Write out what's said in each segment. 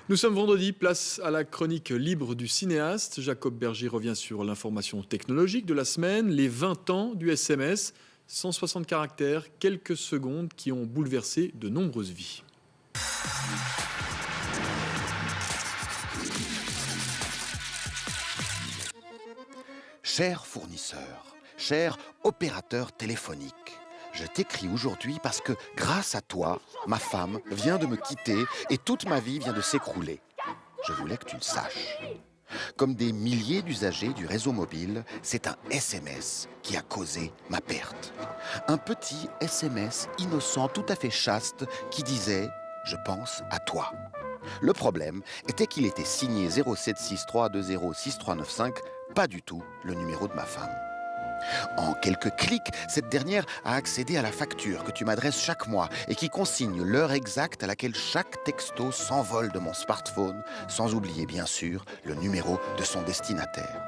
Nous sommes vendredi, place à la chronique libre du cinéaste. Jacob Berger revient sur l'information technologique de la semaine, les 20 ans du SMS, 160 caractères, quelques secondes qui ont bouleversé de nombreuses vies. Cher fournisseur, cher opérateur téléphonique, je t'écris aujourd'hui parce que grâce à toi, ma femme vient de me quitter et toute ma vie vient de s'écrouler. Je voulais que tu le saches. Comme des milliers d'usagers du réseau mobile, c'est un SMS qui a causé ma perte. Un petit SMS innocent, tout à fait chaste, qui disait « Je pense à toi ». Le problème était qu'il était signé 0763206395, pas du tout le numéro de ma femme. En quelques clics, cette dernière a accédé à la facture que tu m'adresses chaque mois et qui consigne l'heure exacte à laquelle chaque texto s'envole de mon smartphone, sans oublier bien sûr le numéro de son destinataire.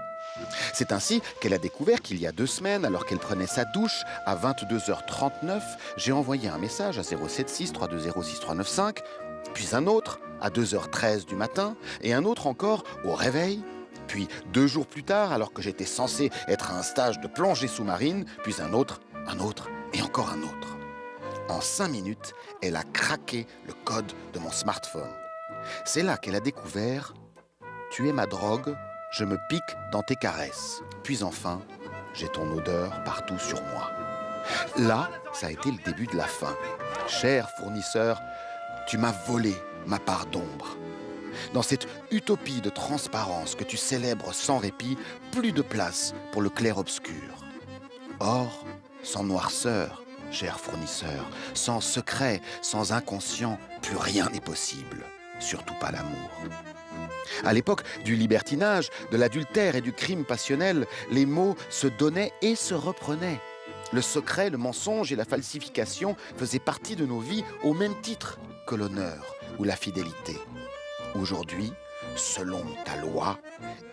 C'est ainsi qu'elle a découvert qu'il y a 2 semaines, alors qu'elle prenait sa douche, à 22h39, j'ai envoyé un message à 0763206395, puis un autre à 2h13 du matin et un autre encore au réveil. Puis 2 jours plus tard, alors que j'étais censé être à un stage de plongée sous-marine, puis un autre et encore un autre. En 5 minutes, elle a craqué le code de mon smartphone. C'est là qu'elle a découvert « Tu es ma drogue, je me pique dans tes caresses. » Puis enfin, j'ai ton odeur partout sur moi. Là, ça a été le début de la fin. Cher fournisseur, tu m'as volé ma part d'ombre. Dans cette utopie de transparence que tu célèbres sans répit, plus de place pour le clair-obscur. Or, sans noirceur, cher fournisseur, sans secret, sans inconscient, plus rien n'est possible, surtout pas l'amour. À l'époque du libertinage, de l'adultère et du crime passionnel, les mots se donnaient et se reprenaient. Le secret, le mensonge et la falsification faisaient partie de nos vies au même titre que l'honneur ou la fidélité. Aujourd'hui, selon ta loi,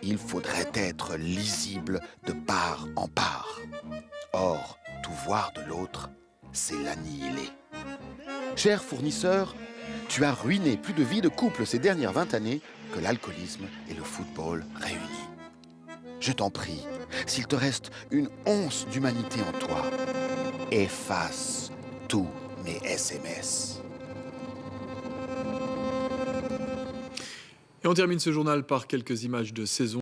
il faudrait être lisible de part en part. Or, tout voir de l'autre, c'est l'annihiler. Cher fournisseur, tu as ruiné plus de vies de couple ces dernières 20 années que l'alcoolisme et le football réunis. Je t'en prie, s'il te reste une once d'humanité en toi, efface tous mes SMS. Et on termine ce journal par quelques images de saison.